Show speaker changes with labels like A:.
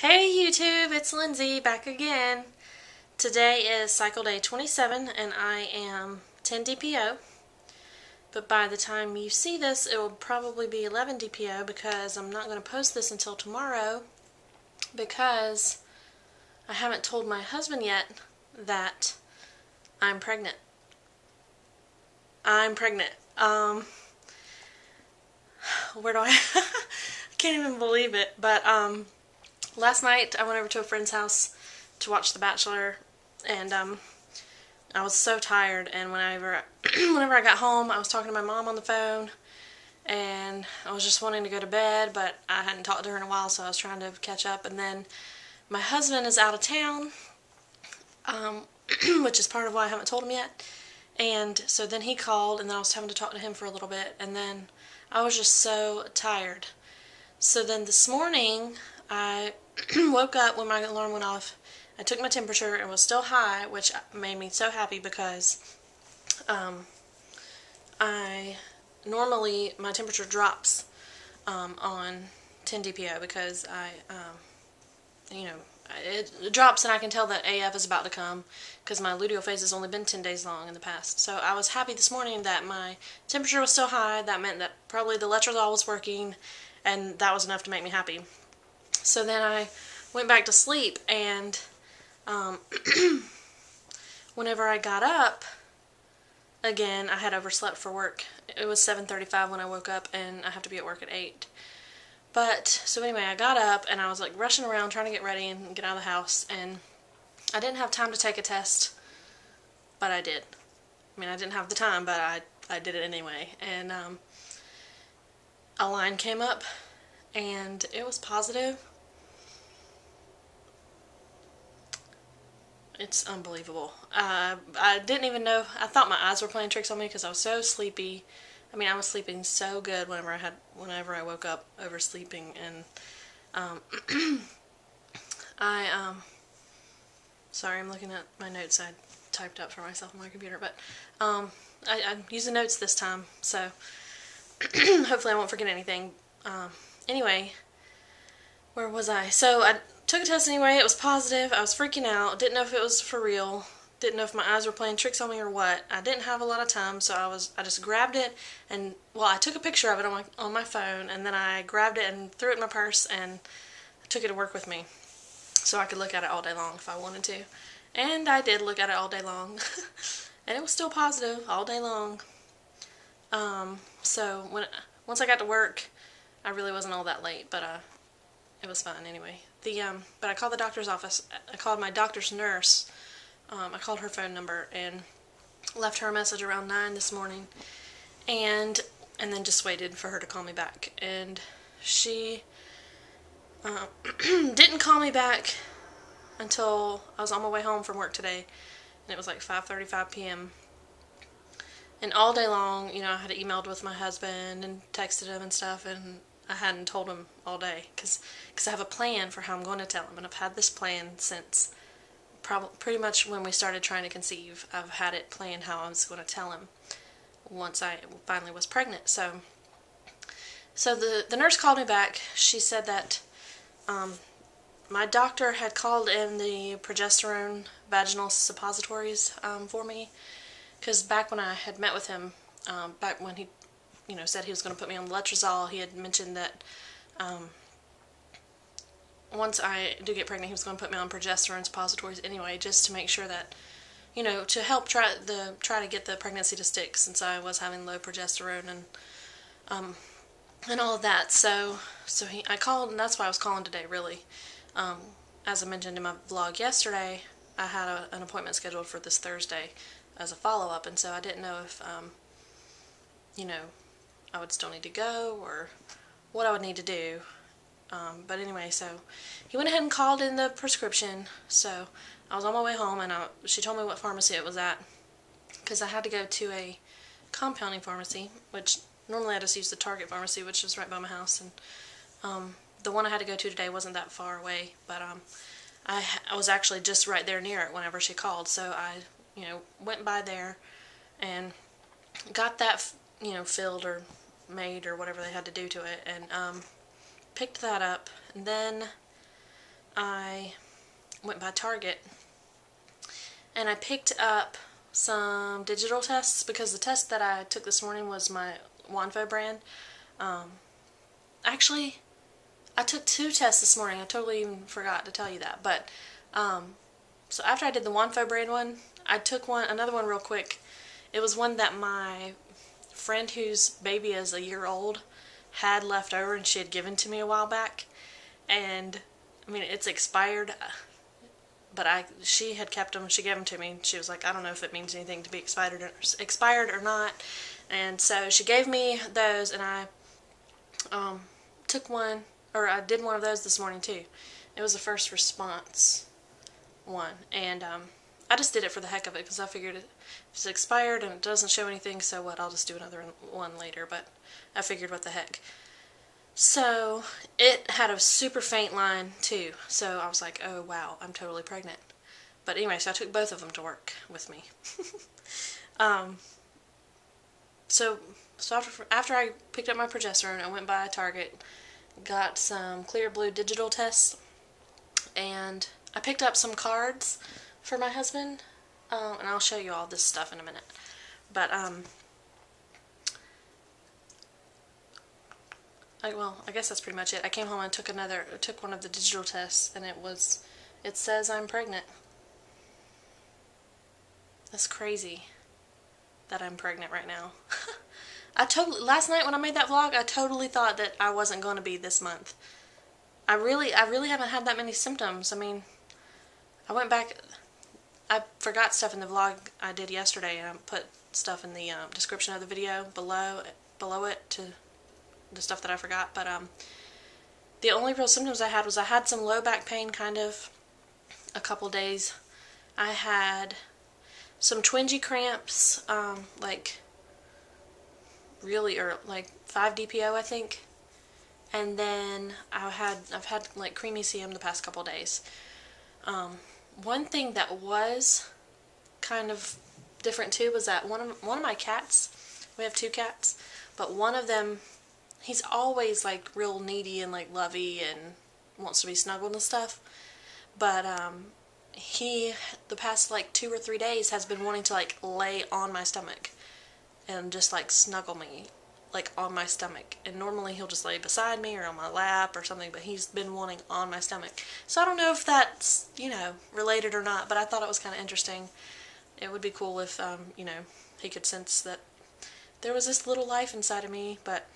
A: Hey YouTube, it's Lindsay back again. Today is cycle day 27 and I am 10 DPO. But by the time you see this, it will probably be 11 DPO because I'm not going to post this until tomorrow because I haven't told my husband yet that I'm pregnant. I'm pregnant. Where do I can't even believe it, but last night I went over to a friend's house to watch The Bachelor, and I was so tired, and whenever I got home, I was talking to my mom on the phone, and I was just wanting to go to bed, but I hadn't talked to her in a while, so I was trying to catch up, and then my husband is out of town, which is part of why I haven't told him yet, and so then he called, and then I was having to talk to him for a little bit, and then I was just so tired. So then this morning, I woke up when my alarm went off. I took my temperature. It was still high, which made me so happy because normally my temperature drops on 10 DPO because it drops and I can tell that AF is about to come because my luteal phase has only been 10 days long in the past. So I was happy this morning that my temperature was still high. That meant that probably the letrozole was working, and that was enough to make me happy. So then I went back to sleep, and whenever I got up again, I had overslept for work. It was 7:35 when I woke up, and I have to be at work at 8. But, so anyway, I got up, and I was like rushing around trying to get ready and get out of the house, and I didn't have time to take a test, but I did. I mean, I didn't have the time, but I did it anyway, and a line came up, and it was positive. It's unbelievable. I didn't even know. I thought my eyes were playing tricks on me because I was so sleepy. I mean, I was sleeping so good whenever I woke up oversleeping, and sorry, I'm looking at my notes I typed up for myself on my computer, but I'm using notes this time, so hopefully I won't forget anything. Anyway, where was I? So I took a test anyway. It was positive. I was freaking out. Didn't know if it was for real. Didn't know if my eyes were playing tricks on me or what. I didn't have a lot of time, so I just grabbed it, and well, I took a picture of it on my phone, and then I grabbed it and threw it in my purse and took it to work with me so I could look at it all day long if I wanted to. And I did look at it all day long. And it was still positive all day long. So once I got to work, I really wasn't all that late, but it was fine anyway. But I called the doctor's office. I called my doctor's nurse. I called her phone number and left her a message around 9 this morning, and then just waited for her to call me back. And she didn't call me back until I was on my way home from work today, and it was like 5:35 p.m. And all day long, I had emailed with my husband and texted him and stuff, and I hadn't told him all day because I have a plan for how I'm going to tell him, and I've had this plan since pretty much when we started trying to conceive. I've had it planned how I was going to tell him once I finally was pregnant. So the nurse called me back. She said that my doctor had called in the progesterone vaginal suppositories for me, because back when I had met with him, back when he said he was going to put me on letrozole, he had mentioned that once I do get pregnant, he was going to put me on progesterone suppositories anyway, just to make sure that, to help try to get the pregnancy to stick, since I was having low progesterone and all of that. So I called, and that's why I was calling today, really. As I mentioned in my vlog yesterday, I had an appointment scheduled for this Thursday as a follow-up, and so I didn't know if, I would still need to go or what I would need to do. But anyway, so he went ahead and called in the prescription, so I was on my way home, and she told me what pharmacy it was at, because I had to go to a compounding pharmacy, which normally I just use the Target pharmacy, which is right by my house, and the one I had to go to today wasn't that far away, but I was actually just right there near it whenever she called, so I went by there and got that filled or made or whatever they had to do to it, and picked that up, and then I went by Target and I picked up some digital tests because the test that I took this morning was my Wanfo brand. Actually, I took 2 tests this morning. I totally even forgot to tell you that. But so after I did the Wanfo brand one, I took another one real quick. It was one that my friend whose baby is a year old had left over and she had given to me a while back. And I mean, it's expired, but she had kept them. She gave them to me. She was like, I don't know if it means anything to be expired or not. And so she gave me those, and I took one, or I did one of those this morning too. It was a first response one, and I just did it for the heck of it because I figured if it's expired and it doesn't show anything, so what, I'll just do another one later, but I figured what the heck. So it had a super faint line too, so I was like, oh wow, I'm totally pregnant. But anyway, so I took both of them to work with me. So after I picked up my progesterone, I went by Target, got some clear blue digital tests, and I picked up some cards for my husband, and I'll show you all this stuff in a minute. But I guess that's pretty much it. I came home and took one of the digital tests, and it says I'm pregnant. That's crazy that I'm pregnant right now. Last night when I made that vlog, I totally thought that I wasn't going to be this month. I really haven't had that many symptoms. I mean, I went back, I forgot stuff in the vlog I did yesterday, and I put stuff in the description of the video below it to the stuff that I forgot. But the only real symptoms I had was I had some low back pain kind of a couple days. I had some twingy cramps, like 5 DPO I think, and then I've had like creamy CM the past couple days. One thing that was kind of different too was that one of my cats, we have 2 cats, but one of them, he's always like real needy and like lovey and wants to be snuggled and stuff, but he, the past like 2 or 3 days, has been wanting to like lay on my stomach and just like snuggle me like on my stomach, and normally he'll just lay beside me or on my lap or something, but he's been wanting on my stomach. So I don't know if that's, you know, related or not, but I thought it was kind of interesting. It would be cool if, you know, he could sense that there was this little life inside of me, but